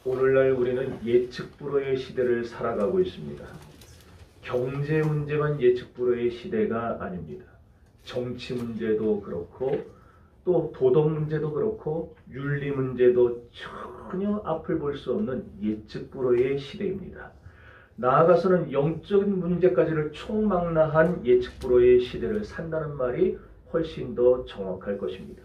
오늘날 우리는 예측 불허의 시대를 살아가고 있습니다. 경제 문제만 예측 불허의 시대가 아닙니다. 정치 문제도 그렇고 또 도덕 문제도 그렇고 윤리 문제도 전혀 앞을 볼 수 없는 예측 불허의 시대입니다. 나아가서는 영적인 문제까지를 총망라한 예측 불허의 시대를 산다는 말이 훨씬 더 정확할 것입니다.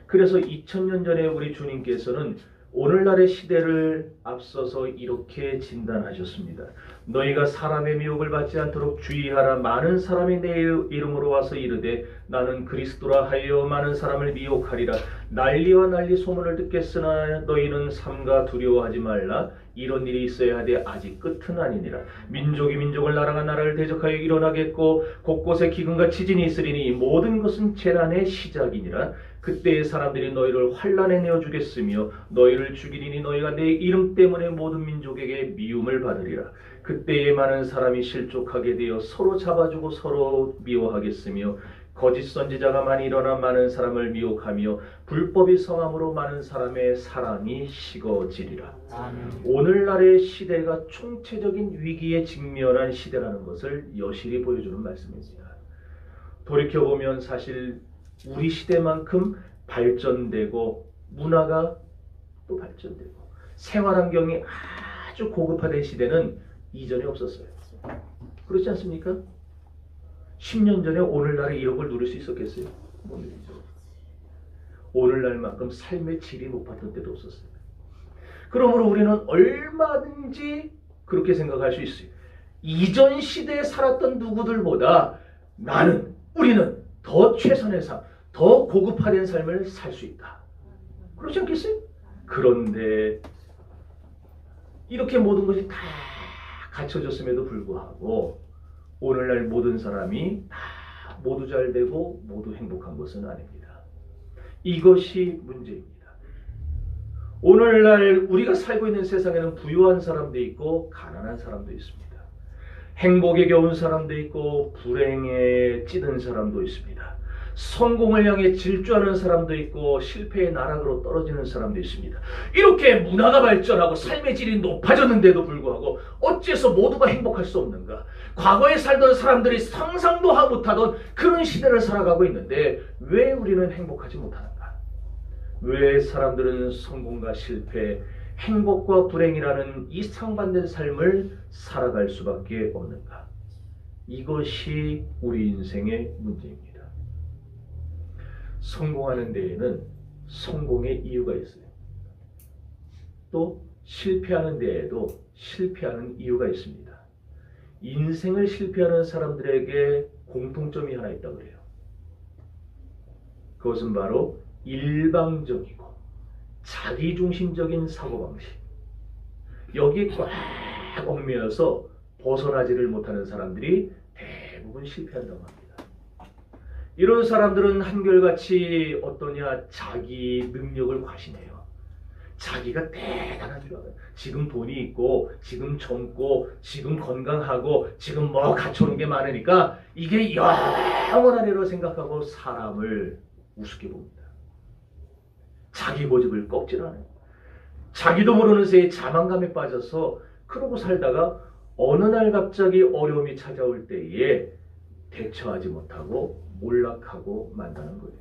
그래서 2000년 전에 우리 주님께서는 오늘날의 시대를 앞서서 이렇게 진단하셨습니다. 너희가 사람의 미혹을 받지 않도록 주의하라. 많은 사람이 내 이름으로 와서 이르되 나는 그리스도라 하여 많은 사람을 미혹하리라. 난리와 난리 소문을 듣겠으나 너희는 삼가 두려워하지 말라. 이런 일이 있어야 하되 아직 끝은 아니니라. 민족이 민족을 나라가 나라를 대적하여 일어나겠고 곳곳에 기근과 지진이 있으리니 모든 것은 재난의 시작이니라. 그때의 사람들이 너희를 환난에 내어주겠으며 너희를 죽이리니 너희가 내 이름 때문에 모든 민족에게 미움을 받으리라. 그때에 많은 사람이 실족하게 되어 서로 잡아주고 서로 미워하겠으며 거짓 선지자가 많이 일어나 많은 사람을 미혹하며 불법이 성함으로 많은 사람의 사랑이 식어지리라. 오늘날의 시대가 총체적인 위기에 직면한 시대라는 것을 여실히 보여주는 말씀입니다. 돌이켜보면 사실 우리 시대만큼 발전되고 문화가 또 발전되고 생활환경이 아주 고급화된 시대는 이전에 없었어요. 그렇지 않습니까? 10년 전에 오늘날에 이런 걸 누릴 수 있었겠어요? 못 누리죠. 오늘날만큼 삶의 질이 높았던 때도 없었어요. 그러므로 우리는 얼마든지 그렇게 생각할 수 있어요. 이전 시대에 살았던 누구들보다 우리는 더 최선의 삶, 더 고급화된 삶을 살 수 있다. 그렇지 않겠어요? 그런데 이렇게 모든 것이 다 갖춰졌음에도 불구하고 오늘날 모든 사람이 다 모두 잘 되고 모두 행복한 것은 아닙니다. 이것이 문제입니다. 오늘날 우리가 살고 있는 세상에는 부유한 사람도 있고 가난한 사람도 있습니다. 행복에 겨운 사람도 있고 불행에 찌든 사람도 있습니다. 성공을 향해 질주하는 사람도 있고 실패의 나락으로 떨어지는 사람도 있습니다. 이렇게 문화가 발전하고 삶의 질이 높아졌는데도 불구하고 어째서 모두가 행복할 수 없는가? 과거에 살던 사람들이 상상도 못하던 그런 시대를 살아가고 있는데 왜 우리는 행복하지 못하는가? 왜 사람들은 성공과 실패, 행복과 불행이라는 이 상반된 삶을 살아갈 수밖에 없는가? 이것이 우리 인생의 문제입니다. 성공하는 데에는 성공의 이유가 있어요. 또 실패하는 데에도 실패하는 이유가 있습니다. 인생을 실패하는 사람들에게 공통점이 하나 있다고 그래요. 그것은 바로 일방적이고 자기중심적인 사고방식. 여기에 꽉 얽매여서 벗어나지를 못하는 사람들이 대부분 실패한다고 합니다. 이런 사람들은 한결같이 어떠냐? 자기 능력을 과신해요. 자기가 대단한 줄 알아요. 지금 돈이 있고 지금 젊고 지금 건강하고 지금 뭐 갖춰놓은 게 많으니까 이게 영원한 애로 생각하고 사람을 우습게 봅니다. 자기 고집을 꺾질 않아요. 자기도 모르는 새에 자만감에 빠져서 그러고 살다가 어느 날 갑자기 어려움이 찾아올 때에 대처하지 못하고 몰락하고 만다는 거예요.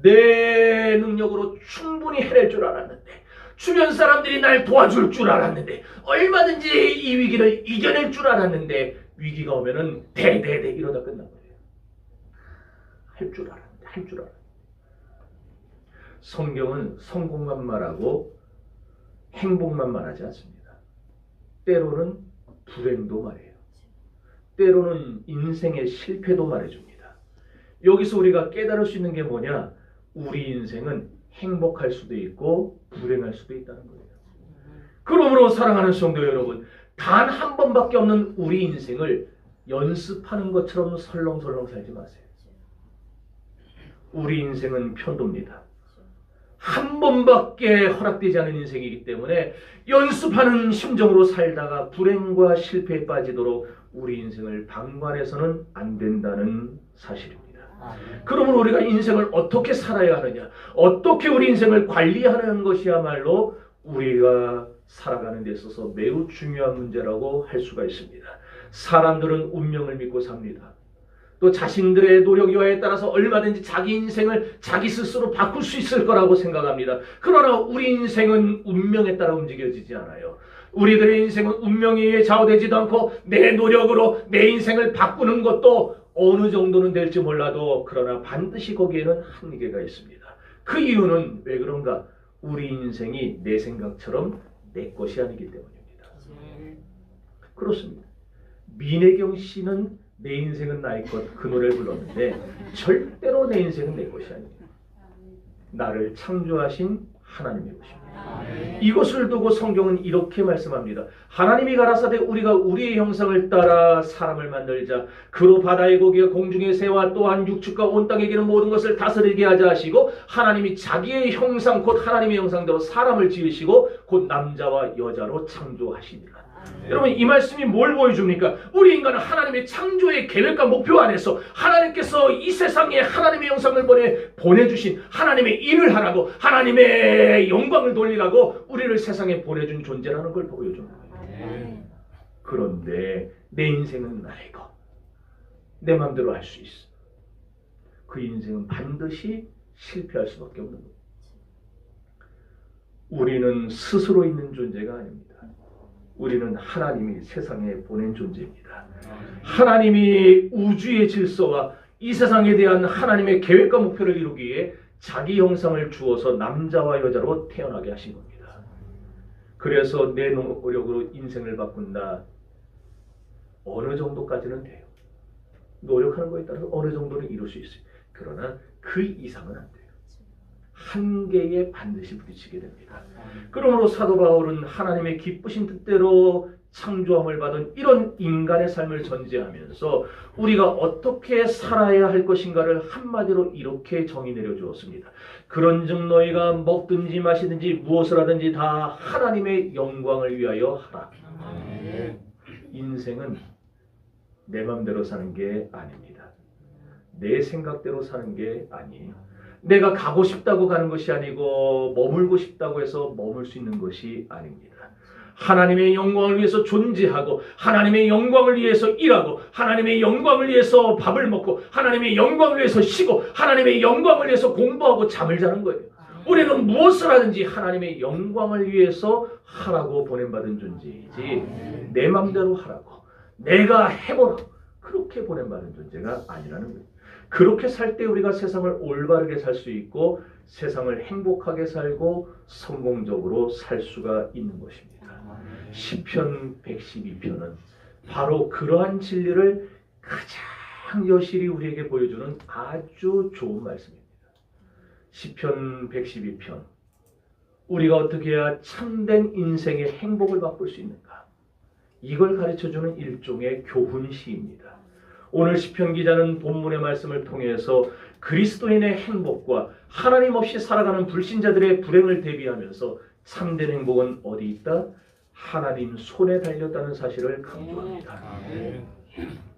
내 능력으로 충분히 해낼 줄 알았는데, 주변 사람들이 날 도와줄 줄 알았는데, 얼마든지 이 위기를 이겨낼 줄 알았는데 위기가 오면은 대대대 이러다 끝난 거예요. 할 줄 알았는데. 성경은 성공만 말하고 행복만 말하지 않습니다. 때로는 불행도 말해요. 때로는 인생의 실패도 말해줍니다. 여기서 우리가 깨달을 수 있는 게 뭐냐? 우리 인생은 행복할 수도 있고 불행할 수도 있다는 거예요. 그러므로 사랑하는 성도 여러분, 단 한 번밖에 없는 우리 인생을 연습하는 것처럼 설렁설렁 살지 마세요. 우리 인생은 편도입니다. 한 번밖에 허락되지 않은 인생이기 때문에 연습하는 심정으로 살다가 불행과 실패에 빠지도록 우리 인생을 방관해서는 안 된다는 사실입니다. 그러면 우리가 인생을 어떻게 살아야 하느냐, 어떻게 우리 인생을 관리하는 것이야말로 우리가 살아가는 데 있어서 매우 중요한 문제라고 할 수가 있습니다. 사람들은 운명을 믿고 삽니다. 또 자신들의 노력에 따라서 얼마든지 자기 인생을 자기 스스로 바꿀 수 있을 거라고 생각합니다. 그러나 우리 인생은 운명에 따라 움직여지지 않아요. 우리들의 인생은 운명에 의해 좌우되지도 않고 내 노력으로 내 인생을 바꾸는 것도 어느 정도는 될지 몰라도 그러나 반드시 거기에는 한계가 있습니다. 그 이유는 왜 그런가? 우리 인생이 내 생각처럼 내 것이 아니기 때문입니다. 그렇습니다. 민혜경 씨는 내 인생은 나의 것, 그 노래를 불렀는데 절대로 내 인생은 내 것이 아니에요. 나를 창조하신 하나님의 것입니다. 이것을 두고 성경은 이렇게 말씀합니다. 하나님이 가라사대 우리가 우리의 형상을 따라 사람을 만들자. 그로 바다의 고기와 공중의 새와 또한 육축과 온 땅에 기는 모든 것을 다스리게 하자 하시고 하나님이 자기의 형상 곧 하나님의 형상대로 사람을 지으시고 곧 남자와 여자로 창조하시니라. 여러분 이 말씀이 뭘 보여줍니까? 우리 인간은 하나님의 창조의 계획과 목표 안에서 하나님께서 이 세상에 하나님의 형상을 보내주신 하나님의 일을 하라고 하나님의 영광을 돌리라고 우리를 세상에 보내준 존재라는 걸 보여주는 거예요. 그런데 내 인생은 나의 것. 내 마음대로 할 수 있어. 그 인생은 반드시 실패할 수밖에 없는 거예요. 우리는 스스로 있는 존재가 아닙니다. 우리는 하나님이 세상에 보낸 존재입니다. 하나님이 우주의 질서와 이 세상에 대한 하나님의 계획과 목표를 이루기 위해 자기 형상을 주어서 남자와 여자로 태어나게 하신 겁니다. 그래서 내 노력으로 인생을 바꾼다. 어느 정도까지는 돼요. 노력하는 것에 따라서 어느 정도는 이룰 수 있어요. 그러나 그 이상은 안 돼요. 한계에 반드시 부딪히게 됩니다. 그러므로 사도 바울은 하나님의 기쁘신 뜻대로 창조함을 받은 이런 인간의 삶을 전제하면서 우리가 어떻게 살아야 할 것인가를 한마디로 이렇게 정의 내려주었습니다. 그런즉 너희가 먹든지 마시든지 무엇을 하든지 다 하나님의 영광을 위하여 하라. 인생은 내 맘대로 사는 게 아닙니다. 내 생각대로 사는 게 아니에요. 내가 가고 싶다고 가는 것이 아니고 머물고 싶다고 해서 머물 수 있는 것이 아닙니다. 하나님의 영광을 위해서 존재하고 하나님의 영광을 위해서 일하고 하나님의 영광을 위해서 밥을 먹고 하나님의 영광을 위해서 쉬고 하나님의 영광을 위해서 공부하고 잠을 자는 거예요. 우리는 무엇을 하든지 하나님의 영광을 위해서 하라고 보냄받은 존재이지 내 맘대로 하라고 내가 해보라고 그렇게 보냄받은 존재가 아니라는 거예요. 그렇게 살 때 우리가 세상을 올바르게 살 수 있고 세상을 행복하게 살고 성공적으로 살 수가 있는 것입니다. 시편 112편은 바로 그러한 진리를 가장 여실히 우리에게 보여주는 아주 좋은 말씀입니다. 시편 112편 우리가 어떻게 해야 참된 인생의 행복을 바꿀 수 있는가? 이걸 가르쳐주는 일종의 교훈시입니다. 오늘 시편 기자는 본문의 말씀을 통해서 그리스도인의 행복과 하나님 없이 살아가는 불신자들의 불행을 대비하면서 참된 행복은 어디 있다? 하나님 손에 달렸다는 사실을 강조합니다.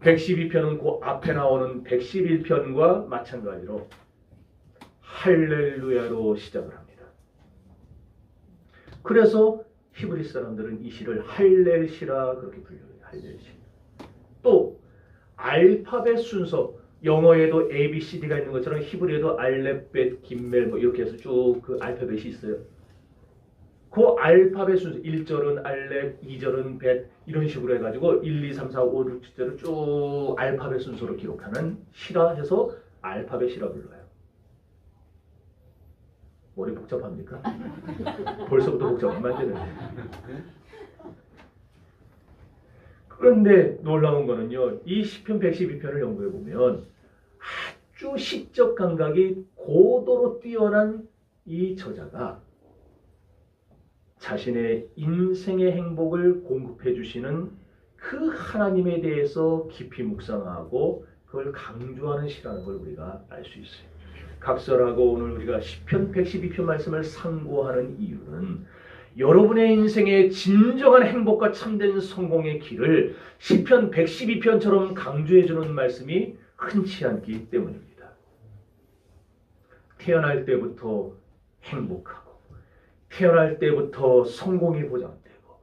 112편은 그 앞에 나오는 111편과 마찬가지로 할렐루야로 시작을 합니다. 그래서 히브리 사람들은 이 시를 할렐시라 그렇게 불러요. 할렐시. 또 알파벳 순서 영어에도 A, B, C, D가 있는 것처럼 히브리에도 알렙벳, 김멜 뭐 이렇게 해서 쭉 그 알파벳이 있어요. 그 알파벳 순서 1절은 알렙, 2절은 벳 이런 식으로 해가지고 1, 2, 3, 4, 5, 6, 7절을 쭉 알파벳 순서로 기록하는 시라 해서 알파벳이라 불러요. 머리 복잡합니까? 벌써부터 복잡하면 안 되는데. 그런데 놀라운 거는요. 이 시편 112편을 연구해 보면 아주 시적 감각이 고도로 뛰어난 이 저자가 자신의 인생의 행복을 공급해 주시는 그 하나님에 대해서 깊이 묵상하고 그걸 강조하는 시라는 걸 우리가 알 수 있어요. 각설하고 오늘 우리가 시편 112편 말씀을 상고하는 이유는 여러분의 인생의 진정한 행복과 참된 성공의 길을 시편 112편처럼 강조해주는 말씀이 흔치 않기 때문입니다. 태어날 때부터 행복하고 태어날 때부터 성공이 보장되고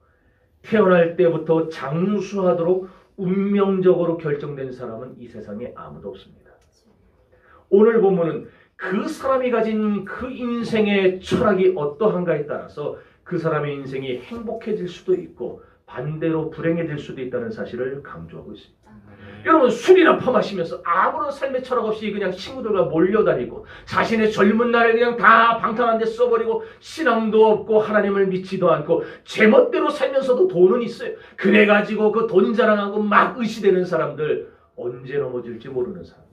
태어날 때부터 장수하도록 운명적으로 결정된 사람은 이 세상에 아무도 없습니다. 오늘 본문은 그 사람이 가진 그 인생의 철학이 어떠한가에 따라서 그 사람의 인생이 행복해질 수도 있고 반대로 불행해질 수도 있다는 사실을 강조하고 있습니다. 여러분, 술이나 퍼마시면서 아무런 삶의 철학 없이 그냥 친구들과 몰려다니고 자신의 젊은 날을 그냥 다 방탕한 데 써버리고 신앙도 없고 하나님을 믿지도 않고 제멋대로 살면서도 돈은 있어요. 그래가지고 그 돈 자랑하고 막 의시되는 사람들, 언제 넘어질지 모르는 사람이에요.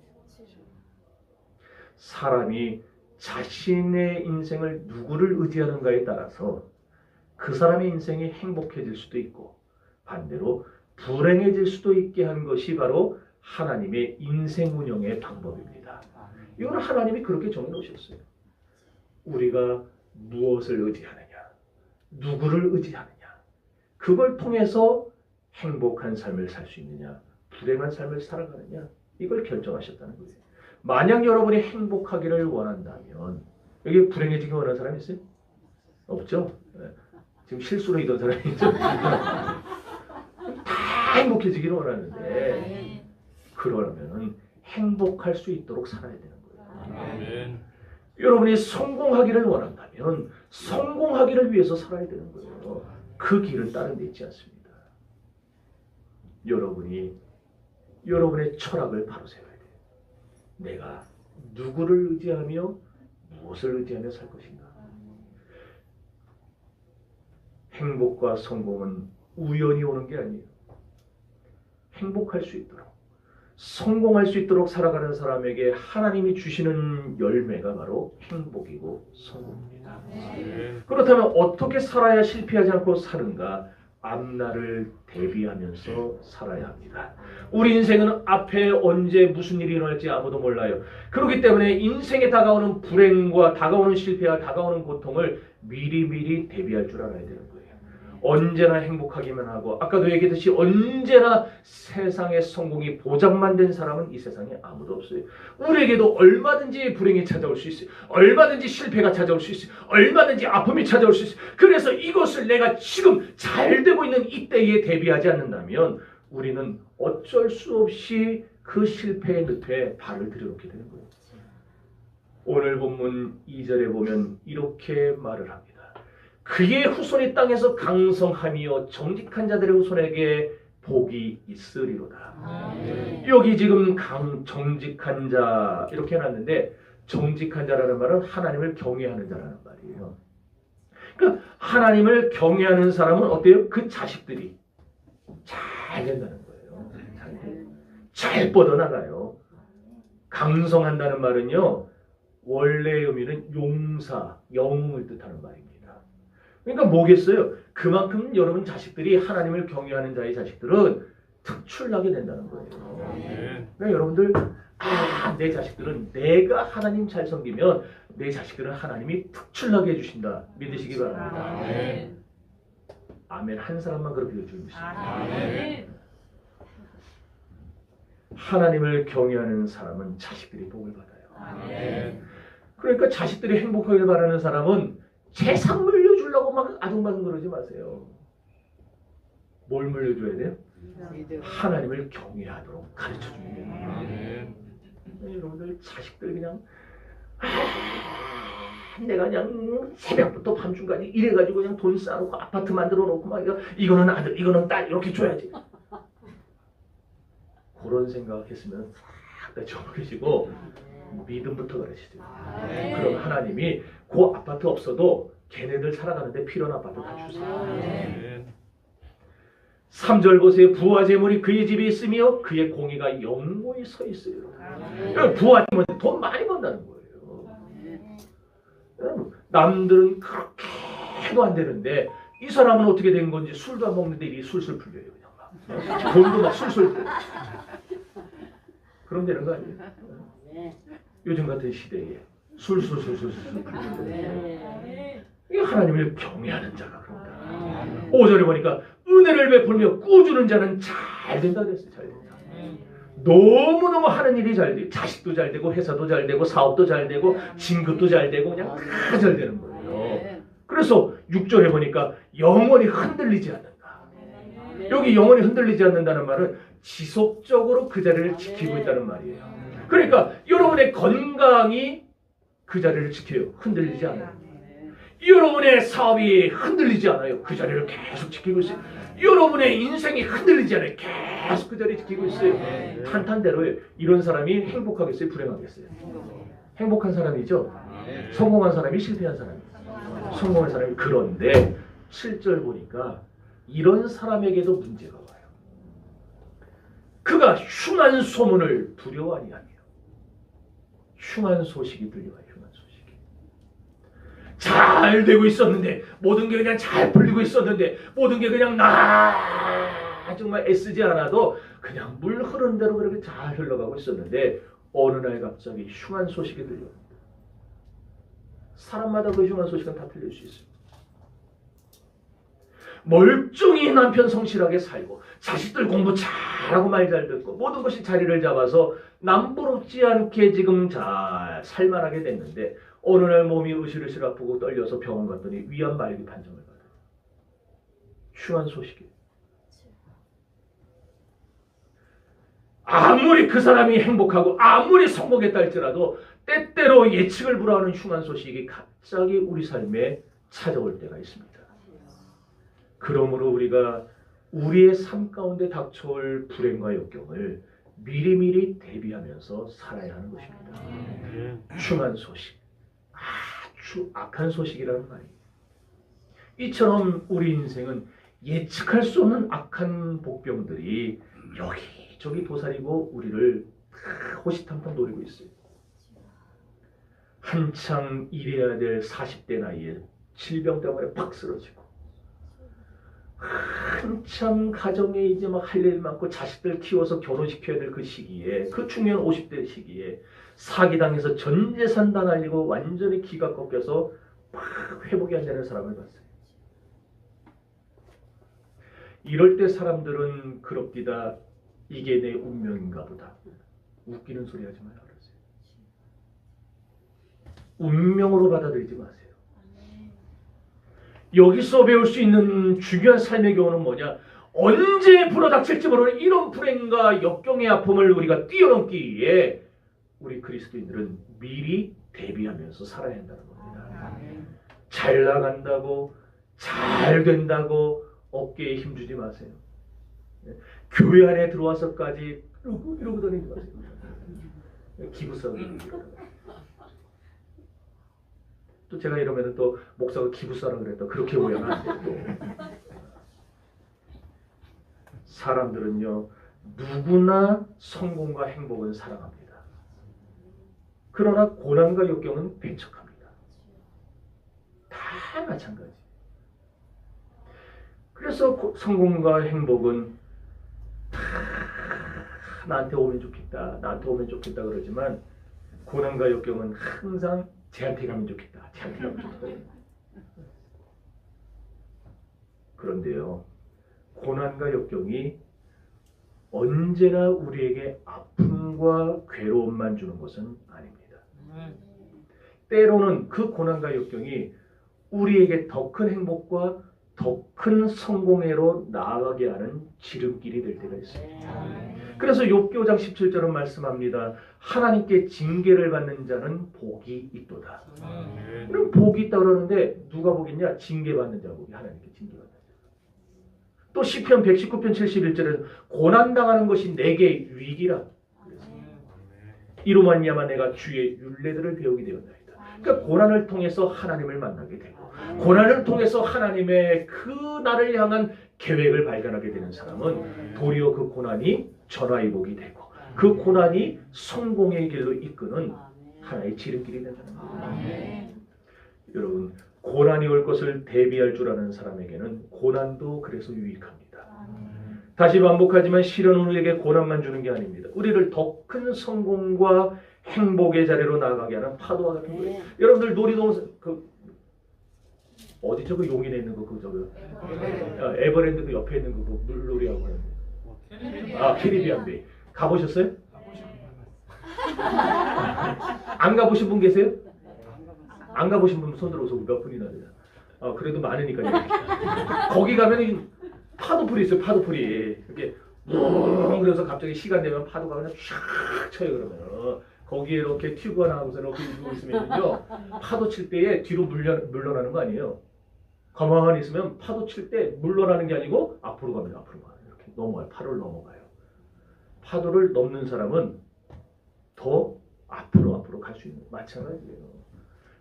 사람이 자신의 인생을 누구를 의지하는가에 따라서 그 사람의 인생이 행복해질 수도 있고 반대로 불행해질 수도 있게 한 것이 바로 하나님의 인생 운영의 방법입니다. 이건 하나님이 그렇게 정해놓으셨어요. 우리가 무엇을 의지하느냐, 누구를 의지하느냐, 그걸 통해서 행복한 삶을 살 수 있느냐, 불행한 삶을 살아가느냐, 이걸 결정하셨다는 거예요. 만약 여러분이 행복하기를 원한다면, 여기 불행해지기 원하는 사람이 있어요? 없죠? 지금 실수로 이던 사람이 있죠? 다 행복해지기를 원하는데 그러려면 행복할 수 있도록 살아야 되는 거예요. 아멘. 여러분이 성공하기를 원한다면 성공하기를 위해서 살아야 되는 거예요. 그 길은 다른 데 있지 않습니다. 여러분이 여러분의 철학을 바로 세워야 돼요. 내가 누구를 의지하며 무엇을 의지하며 살 것인가. 행복과 성공은 우연히 오는 게 아니에요. 행복할 수 있도록, 성공할 수 있도록 살아가는 사람에게 하나님이 주시는 열매가 바로 행복이고 성공입니다. 그렇다면 어떻게 살아야 실패하지 않고 사는가? 앞날을 대비하면서 살아야 합니다. 우리 인생은 앞에 언제 무슨 일이 일어날지 아무도 몰라요. 그렇기 때문에 인생에 다가오는 불행과 다가오는 실패와 다가오는 고통을 미리미리 대비할 줄 알아야 되는 거예요. 언제나 행복하기만 하고 아까도 얘기했듯이 언제나 세상의 성공이 보장만 된 사람은 이 세상에 아무도 없어요. 우리에게도 얼마든지 불행이 찾아올 수 있어요. 얼마든지 실패가 찾아올 수 있어요. 얼마든지 아픔이 찾아올 수 있어요. 그래서 이것을 내가 지금 잘 되고 있는 이때에 대비하지 않는다면 우리는 어쩔 수 없이 그 실패의 늪에 발을 들여놓게 되는 거예요. 오늘 본문 2절에 보면 이렇게 말을 합니다. 그의 후손이 땅에서 강성하며 정직한 자들의 후손에게 복이 있으리로다. 여기 지금 정직한 자 이렇게 해놨는데 정직한 자라는 말은 하나님을 경외하는 자라는 말이에요. 그러니까 하나님을 경외하는 사람은 어때요? 그 자식들이 잘 된다는 거예요. 잘 뻗어나가요. 강성한다는 말은요. 원래의 의미는 용사, 영웅을 뜻하는 말입니다. 그러니까 뭐겠어요? 그만큼 여러분 자식들이 하나님을 경외하는 자의 자식들은 특출나게 된다는 거예요. 그러니까 여러분들 내 자식들은 내가 하나님 잘 섬기면 내 자식들은 하나님이 특출나게 해주신다. 믿으시기 바랍니다. 아멘. 한 사람만 그렇게 해주고 있습니다. 하나님을 경외하는 사람은 자식들이 복을 받아요. 그러니까 자식들이 행복하길 바라는 사람은 재산 물려주려고 막 아둥바둥 그러지 마세요. 뭘 물려줘야 돼요? 하나님을 경외하도록 가르쳐주는 거예요. 여러분들 자식들 그냥 내가 그냥 새벽부터 밤중까지 이래가지고 그냥 돈 쌓아놓고 아파트 만들어 놓고 막 이거는 아들 이거는 딸 이렇게 줘야지. 그런 생각했으면 싹 다 저버리시고 믿음부터 가르치죠. 그럼 하나님이 그 아파트 없어도 걔네들 살아가는데 필요한 아파트 다 주세요. 3절 보세요. 부와 재물이 그의 집에 있으며 그의 공의가 영원히 서 있어요. 부와 재물은 돈 많이 번다는 거예요. 남들은 그렇게 해도 안 되는데 이 사람은 어떻게 된 건지 술도 안 먹는데 일이 술술 풀려요. 그냥 막. 돈도 막 술술 풀려요. 그럼 되는 거 아니에요? 요즘 같은 시대에 술술술술 풀려요. 이 하나님을 경외하는 자가 그런다. 5절에 보니까 은혜를 베풀며 꾸주는 자는 잘 된다 그랬어요. 잘 된다. 너무너무 하는 일이 잘 돼요. 자식도 잘 되고 회사도 잘 되고 사업도 잘 되고 진급도 잘 되고 그냥 다 잘 되는 거예요. 그래서 6절에 보니까 영원히 흔들리지 않는다. 여기 영원히 흔들리지 않는다는 말은 지속적으로 그 자리를 지키고 있다는 말이에요. 그러니까 여러분의 건강이 그 자리를 지켜요. 흔들리지 않아요. 여러분의 사업이 흔들리지 않아요. 그 자리를 계속 지키고 있어요. 여러분의 인생이 흔들리지 않아요. 계속 그 자리를 지키고 있어요. 탄탄대로요. 이런 사람이 행복하겠어요? 불행하겠어요? 행복한 사람이죠. 성공한 사람이 실패한 사람이에요. 성공한 사람이. 그런데 7절 보니까 이런 사람에게도 문제가 와요. 그가 흉한 소문을 두려워하니 아니에요. 흉한 소식이 들려와요. 흉한 소식이. 잘 되고 있었는데, 모든 게 그냥 잘 풀리고 있었는데, 모든 게 그냥 정말 애쓰지 않아도 그냥 물 흐르는 대로 그렇게 잘 흘러가고 있었는데 어느 날 갑자기 흉한 소식이 들려옵니다. 사람마다 그 흉한 소식은 다 들릴 수 있어요. 멀쩡히 남편 성실하게 살고 자식들 공부 잘하고 말 잘 듣고 모든 것이 자리를 잡아서 남부럽지 않게 지금 잘 살만하게 됐는데 어느 날 몸이 으실으실 아프고 떨려서 병원 갔더니 위암 말기 판정을 받아요. 흉한 소식이에요. 아무리 그 사람이 행복하고 아무리 성공했다 할지라도 때때로 예측을 불허하는 흉한 소식이 갑자기 우리 삶에 찾아올 때가 있습니다. 그러므로 우리가 우리의 삶 가운데 닥쳐올 불행과 역경을 미리미리 대비하면서 살아야 하는 것입니다. 흉한 소식, 아주 악한 소식이라는 말이에요. 이처럼 우리 인생은 예측할 수 없는 악한 복병들이 여기저기 도사리고 우리를 호시탐탐 노리고 있어요. 한창 일해야 될 40대 나이에 질병 때문에 팍 쓰러지고 한참 가정에 이제 막 할 일 많고 자식들 키워서 결혼시켜야 될 그 시기에 그 중요한 50대 시기에 사기당해서 전 재산 다 날리고 완전히 기가 꺾여서 막 회복이 안 되는 사람을 봤어요. 이럴 때 사람들은 그럽디다. 이게 내 운명인가 보다. 웃기는 소리 하지 마요. 운명으로 받아들이지 마세요. 여기서 배울 수 있는 중요한 삶의 교훈은 뭐냐? 언제 불어닥칠지 모르는 이런 불행과 역경의 아픔을 우리가 뛰어넘기에 우리 그리스도인들은 미리 대비하면서 살아야 한다는 겁니다. 잘 나간다고, 잘 된다고 어깨에 힘주지 마세요. 교회 안에 들어와서까지 이러고 다니지 마세요. 기부싸움. 또 제가 이러면 또 목사가 기부싸라 그랬다. 그렇게 오해하면 안 돼요. 사람들은요, 누구나 성공과 행복은 사랑합니다. 그러나 고난과 역경은 배척합니다. 다 마찬가지. 그래서 성공과 행복은 다 나한테 오면 좋겠다, 나한테 오면 좋겠다 그러지만 고난과 역경은 항상 쟤한테 가면 좋겠다, 쟤한테 가면 좋겠다. 그런데요, 고난과 역경이 언제나 우리에게 아픔과 괴로움만 주는 것은 아닙니다. 때로는 그 고난과 역경이 우리에게 더 큰 행복과 더 큰 성공회로 나아가게 하는 지름길이 될 때가 있습니다. 그래서 욥기 5장 17절은 말씀합니다. 하나님께 징계를 받는 자는 복이 있도다. 그럼 복이 있다고 그러는데 누가 복 있냐? 징계받는 자 복이. 하나님께 징계받는 자. 또 시편 119편 71절에는 고난당하는 것이 내게 유익이라. 이로 말미암아 내가 주의 율례들을 배우게 되었나이다. 그러니까 고난을 통해서 하나님을 만나게 되고 고난을 통해서 하나님의 그 나를 향한 계획을 발견하게 되는 사람은 도리어 그 고난이 전화위복이 되고 그 고난이 성공의 길로 이끄는 하나의 지름길이 된다는 거예요. 여러분, 고난이 올 것을 대비할 줄 아는 사람에게는 고난도 그래서 유익합니다. 다시 반복하지만 실은 우리에게 고난만 주는 게 아닙니다. 우리를 더 큰 성공과 행복의 자리로 나아가게 하는 파도와 같은 거예요. 여러분들 놀이동산 어디죠? 그 용인에 있는 거 저거 에버랜드 그 옆에 있는 그 물놀이하고 하는 캐리비안 베이 가보셨어요? 안 가보신 분 계세요? 안 가보신 분 손 들어서 몇 분이나 돼요? 그래도 많으니까 얘기합니다. 거기 가면 파도풀이 있어요. 파도풀이. 이렇게 그래서 갑자기 시간 되면 파도가 그냥 쫙 쳐요. 그러면 거기에 이렇게 튜브가 나오면서 이렇게 누워 있으면요, 파도 칠 때에 뒤로 물러나는 거 아니에요. 가만히 있으면 파도 칠 때 물러나는 게 아니고 앞으로 갑니다. 앞으로 가요. 이렇게 넘어가요. 파도를 넘어가요. 파도를 넘는 사람은 더 앞으로 갈 수 있는, 마찬가지예요.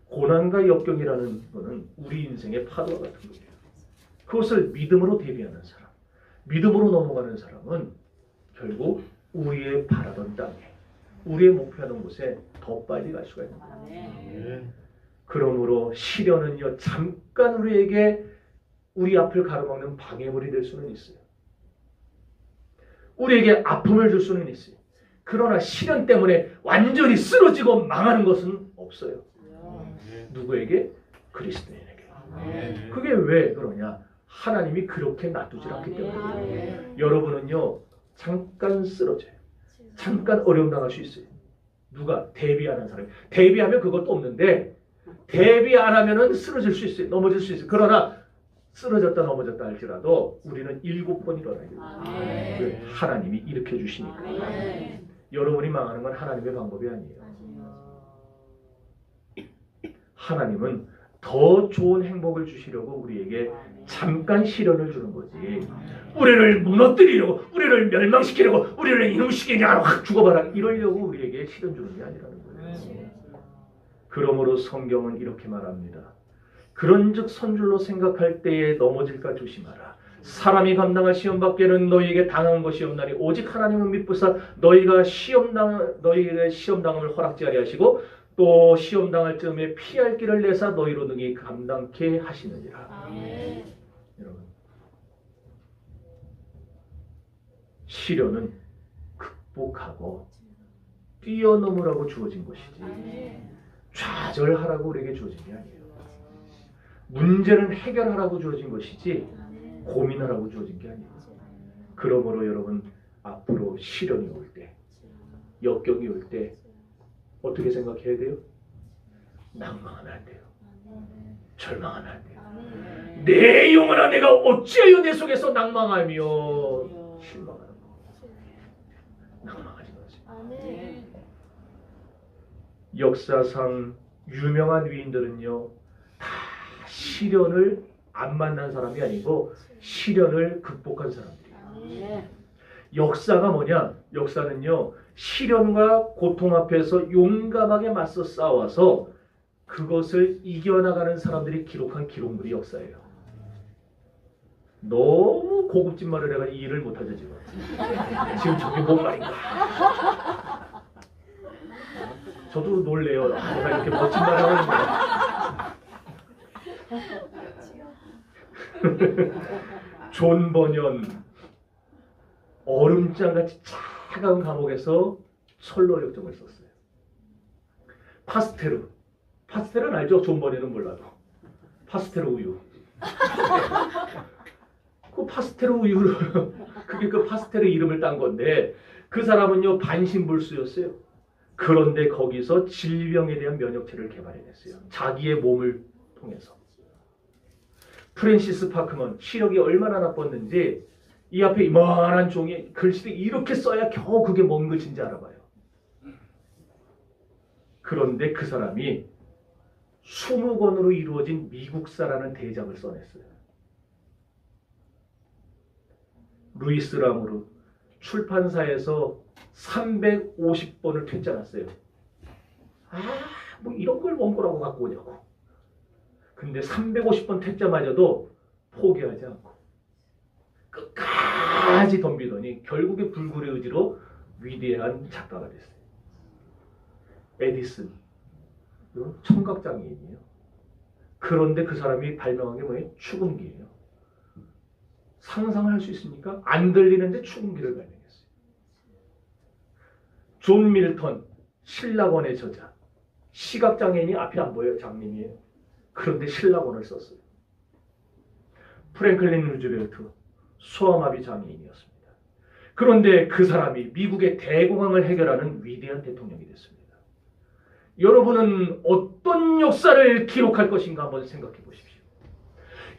고난과 역경이라는 거는 우리 인생의 파도와 같은 거예요. 그것을 믿음으로 대비하는 사람, 믿음으로 넘어가는 사람은 결국 우리의 바라던 땅에, 우리의 목표하는 곳에 더 빨리 갈 수가 있는 거예요. 그러므로 시련은요, 잠깐 우리에게 우리 앞을 가로막는 방해물이 될 수는 있어요. 우리에게 아픔을 줄 수는 있어요. 그러나 시련 때문에 완전히 쓰러지고 망하는 것은 없어요. 누구에게? 그리스도인에게. 그게 왜 그러냐? 하나님이 그렇게 놔두질 않기 때문에. 여러분은요, 잠깐 쓰러져요. 잠깐 어려움 당할 수 있어요. 누가? 대비하는 사람이. 대비하면 그것도 없는데 대비 안 하면은 쓰러질 수 있어요. 넘어질 수 있어요. 그러나 쓰러졌다 넘어졌다 할지라도 우리는 7번 일어나야 돼요. 왜? 하나님이 일으켜 주시니까. 여러분이 망하는 건 하나님의 방법이 아니에요. 하나님은 더 좋은 행복을 주시려고 우리에게 잠깐 시련을 주는 거지. 우리를 무너뜨리려고, 우리를 멸망시키려고, 우리를 이놈시키냐 확 죽어봐라 이러려고 우리에게 시련 주는 게 아니라는 거예요. 그러므로 성경은 이렇게 말합니다. 그런즉 선줄로 생각할 때에 넘어질까 조심하라. 사람이 감당할 시험 밖에는 너희에게 당한 것이 없나니 오직 하나님은 믿부사 너희가 너희에게 시험 당함을 허락지 아니하시고 또 시험 당할 즈음에 피할 길을 내사 너희로 능히 감당케 하시느니라. 여러분, 시련은 극복하고 뛰어넘으라고 주어진 것이지 좌절하라고 우리에게 주어진 게 아니에요. 문제는 해결하라고 주어진 것이지 고민하라고 주어진 게 아니에요. 그러므로 여러분, 앞으로 시련이 올 때, 역경이 올 때 어떻게 생각해야 돼요? 낭망하면 안 돼요. 절망하면 안 돼요. 내 영혼아, 내가 어찌하여 내 속에서 낭망하며 실망하는 거. 낭망하지 마세요. 역사상 유명한 위인들은요, 다 시련을 안 만난 사람이 아니고 시련을 극복한 사람들이에요. 역사가 뭐냐? 역사는요, 시련과 고통 앞에서 용감하게 맞서 싸워서 그것을 이겨나가는 사람들이 기록한 기록물이 역사예요. 너무 고급진 말을 내가 이해를 못하죠 지금. 지금 저게 뭔 말인가? 저도 놀래요. 내가 이렇게 멋진 말을 하는데. 존 버년, 얼음장같이 차가운 감옥에서 철로 역정을 썼어요. 파스텔은 알죠? 존 버년은 몰라도. 파스텔 우유. 그 파스텔 우유로 그게 그 파스텔의 이름을 딴 건데, 그 사람은요 반신불수였어요. 그런데 거기서 질병에 대한 면역체를 개발해냈어요. 자기의 몸을 통해서. 프랜시스 파크먼, 시력이 얼마나 나빴는지 이 앞에 이만한 종이 글씨도 이렇게 써야 겨우 그게 뭔 글씨인지 알아봐요. 그런데 그 사람이 20권으로 이루어진 미국사라는 대작을 써냈어요. 루이스 라무르 출판사에서 350번을 퇴짜났어요. 뭐 이런 걸 원고라고 갖고 오냐고. 근데 350번 퇴짜마저도 포기하지 않고 끝까지 덤비더니 결국에 불굴의 의지로 위대한 작가가 됐어요. 에디슨, 이건 청각장애인이에요. 그런데 그 사람이 발명한 게 뭐예요? 축음기예요. 상상할 수 있습니까? 안 들리는데 축음기를 발명했어요. 존 밀턴, 신라권의 저자. 시각장애인이 앞이 안 보여요. 장님이에요. 그런데 신라권을 썼어요. 프랭클린 루즈벨트, 소아마비 장애인이었습니다. 그런데 그 사람이 미국의 대공황을 해결하는 위대한 대통령이 됐습니다. 여러분은 어떤 역사를 기록할 것인가 한번 생각해 보십시오.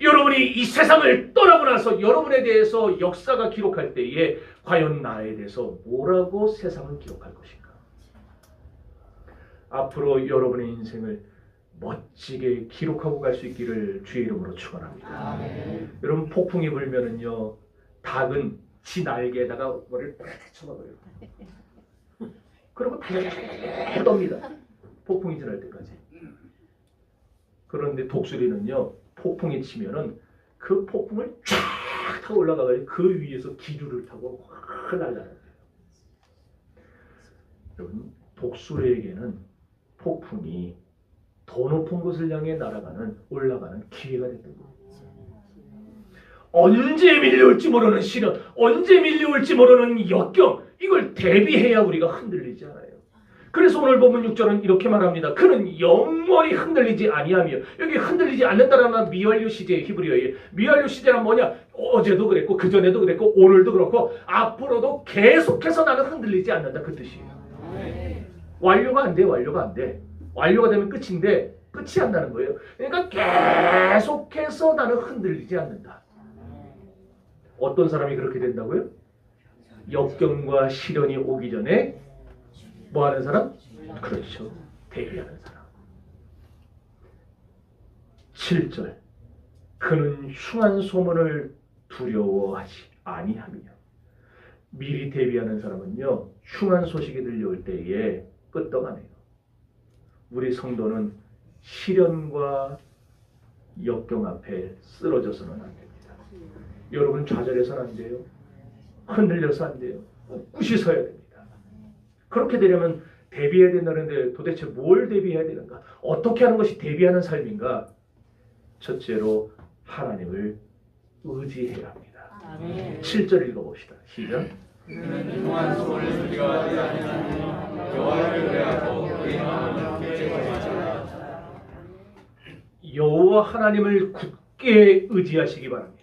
여러분이 이 세상을 떠나고 나서 여러분에 대해서 역사가 기록할 때에 과연 나에 대해서 뭐라고 세상은 기록할 것인가? 앞으로 여러분의 인생을 멋지게 기록하고 갈 수 있기를 주의 이름으로 축원합니다. 여러분 폭풍이 불면은요, 닭은 지 날개에다가 머리를 딱 쳐박아요. 그리고 달달 떱니다. 폭풍이 지날 때까지. 그런데 독수리는요, 폭풍이 치면은 그 폭풍을 쫙 타고 올라가가지고 그 위에서 기류를 타고 확 날아가요. 여러분, 독수리에게는 폭풍이 더 높은 곳을 향해 올라가는 기회가 됐던 겁니다. 언제 밀려올지 모르는 시련, 언제 밀려올지 모르는 역경, 이걸 대비해야 우리가 흔들리지 않아요. 그래서 오늘 본문 6절은 이렇게 말합니다. 그는 영원히 흔들리지 아니하며, 여기 흔들리지 않는다라는 미완료 시제, 히브리어에 미완료 시제란 뭐냐? 어제도 그랬고 그전에도 그랬고 오늘도 그렇고 앞으로도 계속해서 나는 흔들리지 않는다, 그 뜻이에요. 완료가 안 돼. 완료가 되면 끝인데 끝이 안 나는 거예요. 그러니까 계속해서 나는 흔들리지 않는다. 어떤 사람이 그렇게 된다고요? 역경과 시련이 오기 전에 뭐 하는 사람? 그렇죠. 대비하는 사람. 7절. 그는 흉한 소문을 두려워하지 아니하며. 미리 대비하는 사람은요, 흉한 소식이 들려올 때에 끄떡하네요. 우리 성도는 시련과 역경 앞에 쓰러져서는 안 됩니다. 여러분 좌절해서는 안 돼요. 흔들려서 안 돼요. 꿋꿋이 서야 됩니다. 그렇게 되려면 대비해야 된다는데 도대체 뭘 대비해야 되는가? 어떻게 하는 것이 대비하는 삶인가? 첫째로 하나님을 의지해야 합니다. 7절 읽어봅시다. 시작. 그는 흉한 소문을 두려워하지 아니하니 여호와를 의뢰하고 그의 마음을 굳게 거짓하라. 여호와 하나님을 굳게 의지하시기 바랍니다.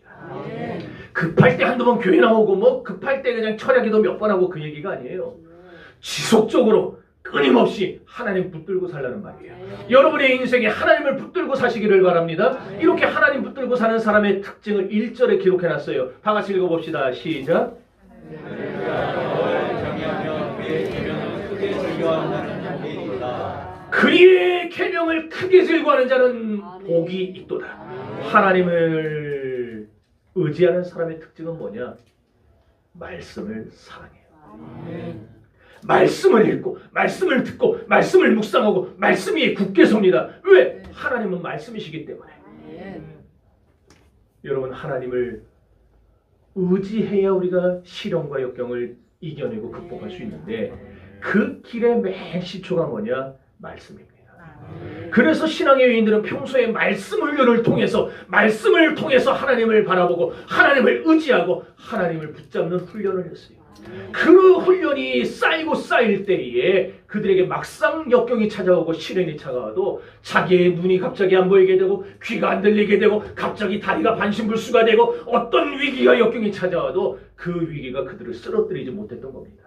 급할 때 한두 번 교회 나오고 뭐 급할 때 그냥 철야기도 몇 번 하고 그 얘기가 아니에요. 지속적으로 끊임없이 하나님 붙들고 살라는 말이에요. 여러분의 인생에 하나님을 붙들고 사시기를 바랍니다. 이렇게 하나님 붙들고 사는 사람의 특징을 1절에 기록해놨어요. 다 같이 읽어봅시다. 시작. 그의 계명을 크게 즐거워하는 자는 복이 있도다. 하나님을 의지하는 사람의 특징은 뭐냐? 말씀을 사랑해요. 말씀을 읽고 말씀을 듣고 말씀을 묵상하고 말씀 위에 굳게 섭니다. 왜? 하나님은 말씀이시기 때문에. 여러분, 하나님을 의지해야 우리가 시련과 역경을 이겨내고 극복할 수 있는데 그 길의 맨 시초가 뭐냐? 말씀입니다. 그래서 신앙의 여인들은 평소에 말씀 훈련을 통해서 말씀을 통해서 하나님을 바라보고 하나님을 의지하고 하나님을 붙잡는 훈련을 했어요. 그 훈련이 쌓이고 쌓일 때에 그들에게 막상 역경이 찾아오고 시련이 찾아와도 자기의 눈이 갑자기 안 보이게 되고 귀가 안 들리게 되고 갑자기 다리가 반신불수가 되고 어떤 위기가 역경이 찾아와도 그 위기가 그들을 쓰러뜨리지 못했던 겁니다.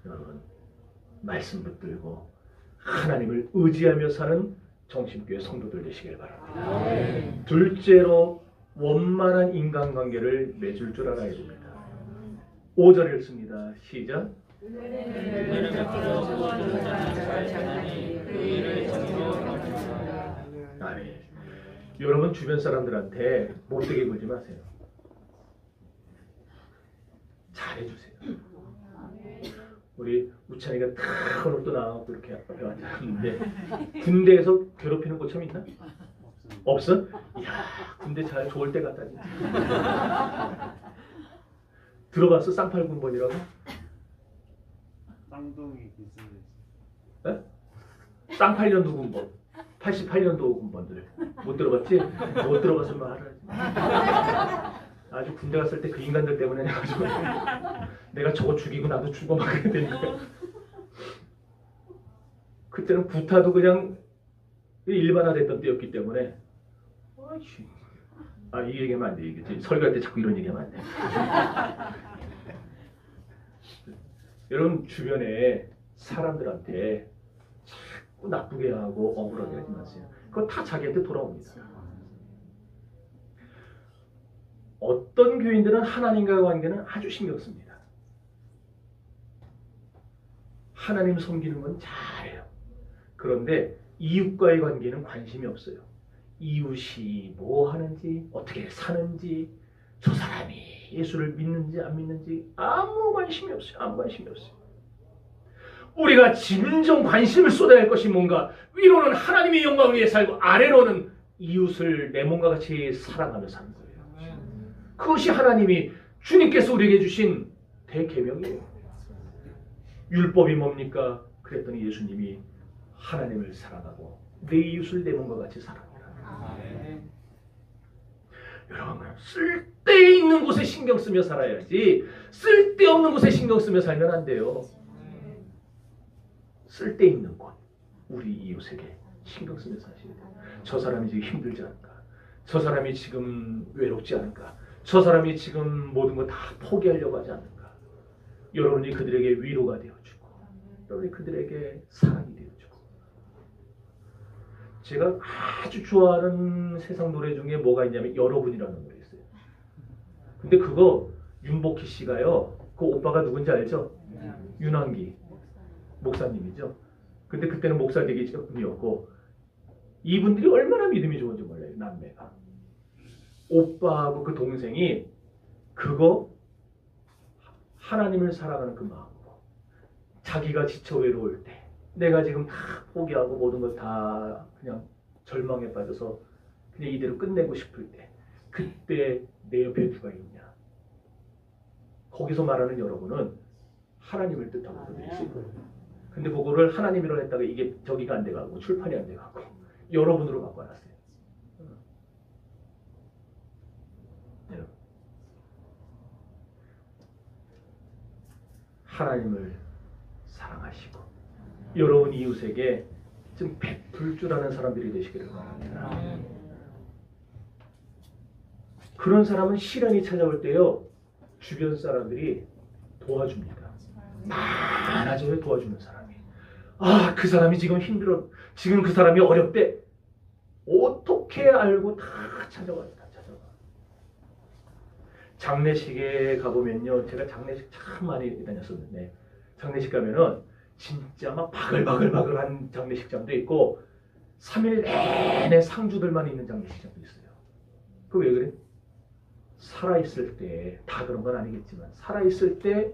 여러분, 말씀 붙들고 하나님을 의지하며 사는 정신교회 성도들 되시길 바랍니다. 둘째로 원만한 인간관계를 맺을 줄 알아야 됩니다. 5절 읽습니다. 시작. 아멘. 여러분 주변 사람들한테 못되게 굴지 마세요. 잘해주세요. 우리 우찬이가 탁 오늘 또 나와서 이렇게 앞에 앉았는데 군대에서 괴롭히는 거 처음 있나? 없어? 이야, 군대 잘 좋을 때 같다. 들어봤어? 쌍팔군번이라고? 쌍둥이 비슷해. 네? 쌍팔년도 군번, 88년도 군번들 못 들어봤지? 못 들어봤으면 말하지. 아주 군대 갔을 때 그 인간들 때문에 내가 저거 죽이고 나도 죽어 막 그래야 되니까. 그때는 구타도 그냥 일반화됐던 때였기 때문에 이 얘기하면 안 돼. 이게 설교할 때 자꾸 이런 얘기하면 안 돼. 여러분 주변에 사람들한테 자꾸 나쁘게 하고 억울하게 하지 마세요. 그거 다 자기한테 돌아옵니다. 어떤 교인들은 하나님과의 관계는 아주 신경 씁니다. 하나님 섬기는 건 잘해요. 그런데 이웃과의 관계는 관심이 없어요. 이웃이 뭐 하는지, 어떻게 사는지, 저 사람이 예수를 믿는지 안 믿는지 아무 관심이 없어요. 아무 관심이 없어요. 우리가 진정 관심을 쏟아야 할 것이 뭔가? 위로는 하나님의 영광을 위해 살고 아래로는 이웃을 내 몸과 같이 사랑하며 사는 거예요. 그것이 하나님이 주님께서 우리에게 주신 대계명이에요. 율법이 뭡니까? 그랬더니 예수님이 하나님을 사랑하고 내 이웃을 내 몸과 같이 사랑하라. 여러분, 쓸데있는 곳에 신경 쓰며 살아야지 쓸데없는 곳에 신경 쓰며 살면 안 돼요. 쓸데있는 곳, 우리 이웃에게 신경 쓰며 사셔야 돼요. 저 사람이 지금 힘들지 않을까? 저 사람이 지금 외롭지 않을까? 저 사람이 지금 모든 거 다 포기하려고 하지 않을까? 여러분이 그들에게 위로가 되어주고 여러분이 그들에게 사랑이 되어주고. 제가 아주 좋아하는 세상 노래 중에 뭐가 있냐면 여러분이라는 노래 있어요. 근데 그거 윤복희 씨가요. 그 오빠가 누군지 알죠? 윤환기 목사님이죠. 근데 그때는 목사 되기 전이었고 이분들이 얼마나 믿음이 좋은지 몰라요. 남매가. 오빠하고 그 동생이 그거 하나님을 사랑하는 그 마음으로 자기가 지쳐 외로울 때 내가 지금 다 포기하고 모든 걸 다 그냥 절망에 빠져서 그냥 이대로 끝내고 싶을 때 그때 내 옆에 누가 있냐. 거기서 말하는 여러분은 하나님을 뜻하고 그러지. 근데 그거를 하나님으로 했다가 이게 저기가 안 돼가고 출판이 안 돼가고 여러분으로 바꿔놨어요. 하나님을 사랑하시고 여러분 이웃에게 좀 베풀 줄 아는 사람들이 되시기를 바랍니다. 그런 사람은 시련이 찾아올 때요 주변 사람들이 도와줍니다. 많아져요. 도와주는 사람이. 아, 그 사람이 지금 힘들어. 지금 그 사람이 어렵대. 어떻게 알고 다 찾아와요. 다 찾아와. 장례식에 가보면요. 제가 장례식 참 많이 다녔었는데 장례식 가면은 진짜 막 바글바글한 장례식장도 있고 3일 내내 상주들만 있는 장례식장도 있어요. 그 왜 그래? 살아있을 때 다 그런 건 아니겠지만 살아있을 때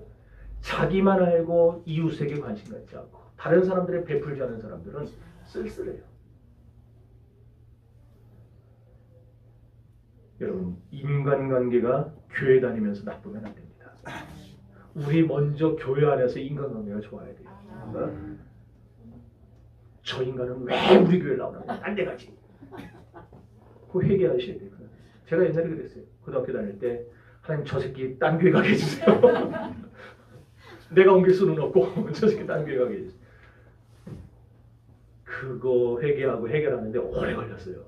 자기만 알고 이웃에게 관심 갖지 않고 다른 사람들에 베풀지 않은 사람들은 쓸쓸해요. 여러분, 인간관계가 교회 다니면서 나쁘면 안 됩니다. 우리 먼저 교회 안에서 인간관계가 좋아야 돼요. 저 인간은 왜 우리 교회에 나오나? 딴 데 가지. 그거 회개하셔야 돼요. 제가 옛날에 그랬어요. 고등학교 다닐 때 하나님 저 새끼 딴 교회 가게 해주세요. 내가 옮길 수는 없고 저 새끼 딴 교회 가게 해주세요. 그거 회개하고 해결하는데 오래 걸렸어요.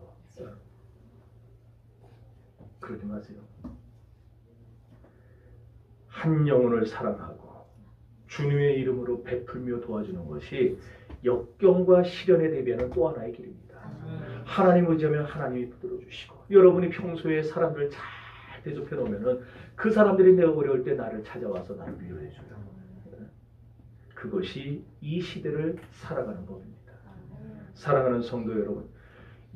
그러지 마세요. 한 영혼을 사랑하고 주님의 이름으로 베풀며 도와주는 것이 역경과 시련에 대비하는 또 하나의 길입니다. 하나님 의지하면 하나님이 붙들어주시고 여러분이 평소에 사람들을 잘 대접해 놓으면 그 사람들이 내가 어려울 때 나를 찾아와서 나를 위로해 줘요. 그것이 이 시대를 살아가는 법입니다. 사랑하는 성도 여러분,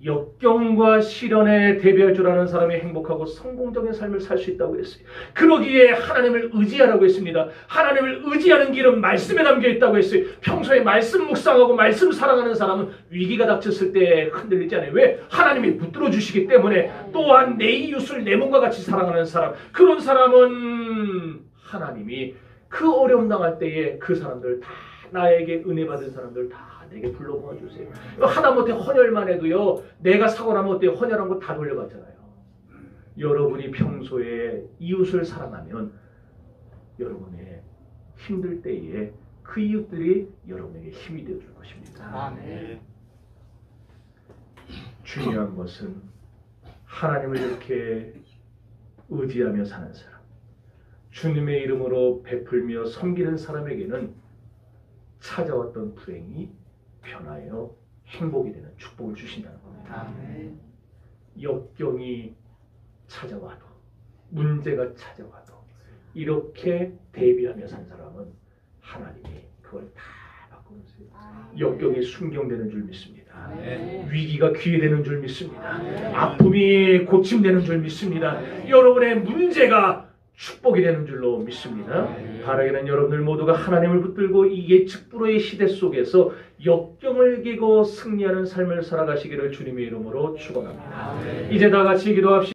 역경과 시련에 대비할 줄 아는 사람이 행복하고 성공적인 삶을 살 수 있다고 했어요. 그러기에 하나님을 의지하라고 했습니다. 하나님을 의지하는 길은 말씀에 담겨 있다고 했어요. 평소에 말씀 묵상하고 말씀 사랑하는 사람은 위기가 닥쳤을 때 흔들리지 않아요. 왜? 하나님이 붙들어 주시기 때문에. 또한 내 이웃을 내 몸과 같이 사랑하는 사람, 그런 사람은 하나님이 그 어려움 당할 때에 그 사람들 다 나에게 은혜 받은 사람들 다 내게 불러 모아주세요. 하다못해 헌혈만 해도요. 내가 사고 나면 어때요? 헌혈한 거 다 돌려받잖아요. 여러분이 평소에 이웃을 사랑하면 여러분의 힘들 때에 그 이웃들이 여러분에게 힘이 되어줄 것입니다. 아멘. 중요한 것은 하나님을 이렇게 의지하며 사는 사람, 주님의 이름으로 베풀며 섬기는 사람에게는 찾아왔던 불행이 변하여 행복이 되는 축복을 주신다는 겁니다. 아멘. 역경이 찾아와도 문제가 찾아와도 이렇게 대비하며 산 사람은 하나님이 그걸 다 바꿔놓으세요. 역경이 순경되는 줄 믿습니다. 위기가 기회되는 줄 믿습니다. 아픔이 고침되는 줄 믿습니다. 여러분의 문제가 축복이 되는 줄로 믿습니다. 바라기는 여러분들 모두가 하나님을 붙들고 이 예측 불허의 시대 속에서 역경을 이기고 승리하는 삶을 살아가시기를 주님의 이름으로 축원합니다. 이제 다 같이 기도합시다.